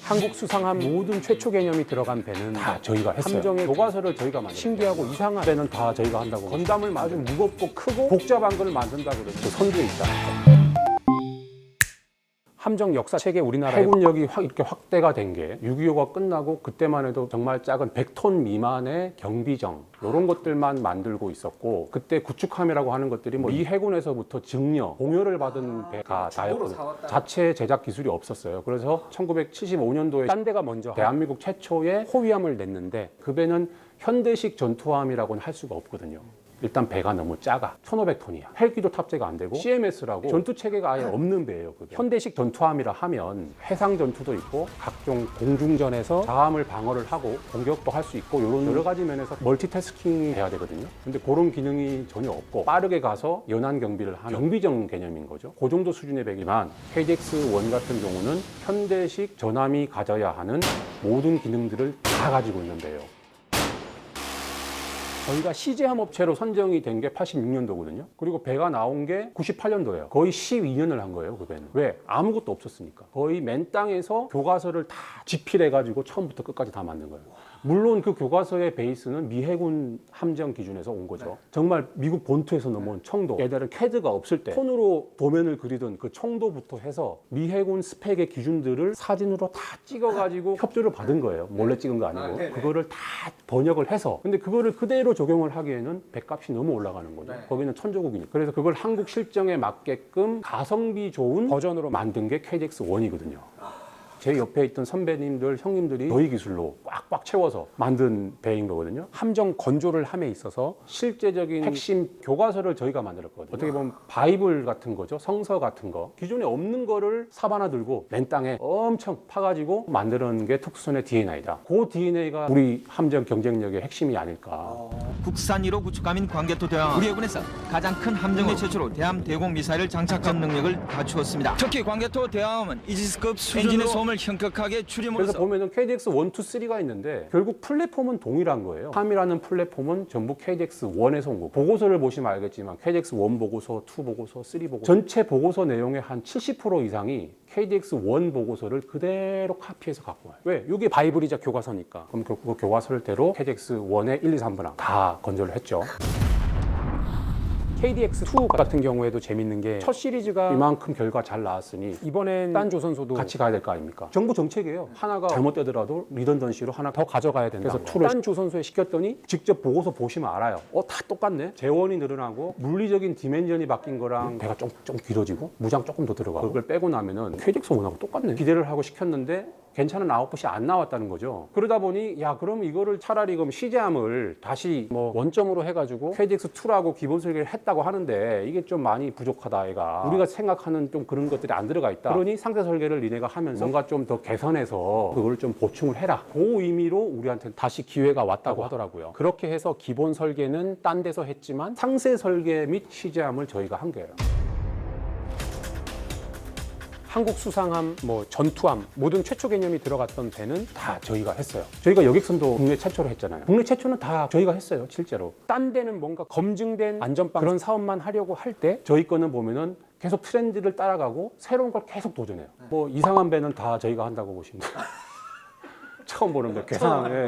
한국 수상함 모든 최초 개념이 들어간 배는 다 저희가 했어요. 함정의 교과서를 저희가 만들었어요. 신기하고 이상한 배는 다 저희가 한다고. 건담을 아주 무겁고 크고 복잡한 걸 만든다 그래서 그 선두에 있다. 함정 역사책에 우리나라 해군력이 이렇게 확대가 된 게 6.25가 끝나고 그때만 해도 정말 작은 100톤 미만의 경비정 이런 것들만 만들고 있었고, 그때 구축함이라고 하는 것들이 뭐 이 해군에서부터 증여, 공여를 받은 배가 다였거든요. 자체 제작 기술이 없었어요. 그래서 1975년도에 딴 데가 먼저 대한민국 최초의 호위함을 냈는데, 그 배는 현대식 전투함이라고는 할 수가 없거든요. 일단 배가 너무 작아. 1,500톤이야. 헬기도 탑재가 안 되고 CMS라고 전투 체계가 아예 없는 배예요. 그게. 현대식 전투함이라 하면 해상 전투도 있고 각종 공중전에서 자함을 방어를 하고 공격도 할 수 있고 이런 여러 가지 면에서 멀티태스킹이 돼야 되거든요. 근데 그런 기능이 전혀 없고 빠르게 가서 연안 경비를 하는 경비정 개념인 거죠. 그 정도 수준의 배지만 KDX-1 같은 경우는 현대식 전함이 가져야 하는 모든 기능들을 다 가지고 있는 배예요. 저희가 CJ함 업체로 선정이 된 게 86년도거든요. 그리고 배가 나온 게 98년도예요. 거의 12년을 한 거예요, 그 배는. 왜? 아무것도 없었으니까. 거의 맨 땅에서 교과서를 다 집필해가지고 처음부터 끝까지 다 만든 거예요. 물론 그 교과서의 베이스는 미 해군 함정 기준에서 온 거죠. 정말 미국 본토에서 넘어온 청도. 얘들은 캐드가 없을 때 손으로 도면을 그리던 그 청도부터 해서 미 해군 스펙의 기준들을 사진으로 다 찍어가지고 협조를 받은 거예요. 몰래 찍은 거 아니고. 그거를 다 번역을 해서. 근데 그거를 그대로 적용을 하기에는 배값이 너무 올라가는 거죠. 거기는 천조국이니까. 그래서 그걸 한국 실정에 맞게끔 가성비 좋은 버전으로 만든 게 KDX-1이거든요. 제 옆에 있던 선배님들, 형님들이 저희 기술로 꽉꽉 채워서 만든 배인 거거든요. 함정 건조를 함에 있어서 실제적인 핵심 교과서를 저희가 만들었거든요. 어떻게 보면 바이블 같은 거죠. 성서 같은 거. 기존에 없는 거를 사바나 들고 맨 땅에 엄청 파가지고 만드는 게 특수선의 DNA다. 그 DNA가 우리 함정 경쟁력의 핵심이 아닐까. 국산 1호 구축함인 광개토 대왕, 우리 해군에서 가장 큰 함정의 최초로 대함 대공 미사일을 장착한 능력을 갖추었습니다. 특히 광개토 대왕은 이지스급 엔진의 소음을 현격하게 줄임으로써 그래서 보면은 KDX-1, 2, 3가 있는데 결국 플랫폼은 동일한 거예요. 함이라는 플랫폼은 전부 KDX-1에서 온 거고, 보고서를 보시면 알겠지만 KDX-1 보고서, 2 보고서, 3 보고서, 전체 보고서 내용의 한 70% 이상이 KDX-1 보고서를 그대로 카피해서 갖고 와요. 왜? 이게 바이블이자 교과서니까. 그럼 그 교과서를 대로 KDX-1의 1, 2, 3부랑 다 건조를 했죠. KDX-2 같은 경우에도 재밌는 게 첫 시리즈가 이만큼 결과 잘 나왔으니 이번엔 딴 조선소도 같이 가야 될 거 아닙니까? 정부 정책이에요. 하나가 잘못되더라도 리던던시로 하나 더 가져가야 된다. 그래서 2를 딴 조선소에 시켰더니 직접 보고서 보시면 알아요. 다 똑같네. 재원이 늘어나고 물리적인 디멘전이 바뀐 거랑 배가 좀 길어지고 무장 조금 더 들어가고, 그걸 빼고 나면은 KDX-1하고 똑같네. 기대를 하고 시켰는데 괜찮은 아웃풋이 안 나왔다는 거죠. 그러다 보니 야, 그럼 이거를 차라리 그럼 CJ함을 다시 뭐 원점으로 해가지고 KDX-2라고 기본 설계를 했다고 하는데 이게 좀 많이 부족하다, 얘가. 우리가 생각하는 좀 그런 것들이 안 들어가 있다. 그러니 상세 설계를 니네가 하면서 뭔가 좀 더 개선해서 그걸 좀 보충을 해라. 그 의미로 우리한테 다시 기회가 왔다고 하더라고요. 그렇게 해서 기본 설계는 딴 데서 했지만 상세 설계 및 CJ함을 저희가 한 거예요. 한국 수상함, 뭐 전투함, 모든 최초 개념이 들어갔던 배는 다 저희가 했어요. 저희가 여객선도 국내 최초로 했잖아요. 국내 최초는 다 저희가 했어요, 실제로. 딴 데는 뭔가 검증된 안전빵 그런 사업만 하려고 할 때 저희 거는 보면은 계속 트렌드를 따라가고 새로운 걸 계속 도전해요. 뭐 이상한 배는 다 저희가 한다고 보시면 돼요. 처음 보는 배,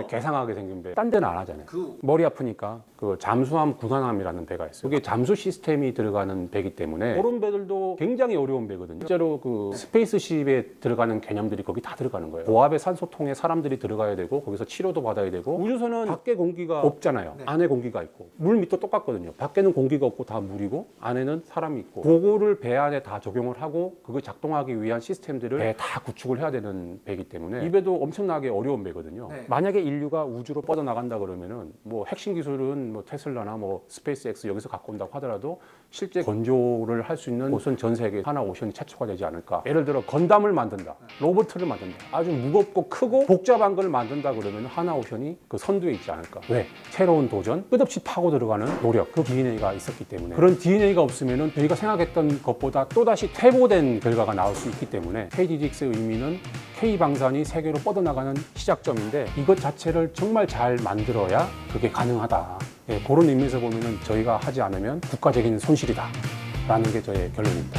괴상하게 생긴 배. 딴 데는 안 하잖아요. 머리 아프니까 그 잠수함 군함이라는 배가 있어요. 그게 잠수 시스템이 들어가는 배이기 때문에 그런 배들도 굉장히 어려운 배거든요. 실제로 그 스페이스십에 들어가는 개념들이 거기 다 들어가는 거예요. 고압의 산소통에 사람들이 들어가야 되고 거기서 치료도 받아야 되고, 우주선은 밖에 공기가 없잖아요. 안에 공기가 있고 물 밑도 똑같거든요. 밖에는 공기가 없고 다 물이고 안에는 사람이 있고, 그거를 배 안에 다 적용을 하고 그걸 작동하기 위한 시스템들을 배에 다 구축을 해야 되는 배이기 때문에 이 배도 엄청나게 어려운 배거든요. 만약에 인류가 우주로 뻗어나간다 그러면은 뭐 핵심 기술은 뭐 테슬라나 뭐 스페이스X 여기서 갖고 온다고 하더라도 실제 건조를 할 수 있는 곳은 전 세계 하나오션이 최초가 되지 않을까. 예를 들어 건담을 만든다, 로봇을 만든다, 아주 무겁고 크고 복잡한 걸 만든다 그러면 하나오션이 그 선두에 있지 않을까. 왜? 새로운 도전, 끝없이 파고 들어가는 노력, 그 DNA가 있었기 때문에. 그런 DNA가 없으면은 저희가 생각했던 것보다 또다시 퇴보된 결과가 나올 수 있기 때문에 KDX의 의미는 K방산이 세계로 뻗어나가는 시작점인데, 이것 자체를 정말 잘 만들어야 그게 가능하다. 그런 의미에서 보면은 저희가 하지 않으면 국가적인 손실이다 라는 게 저의 결론입니다.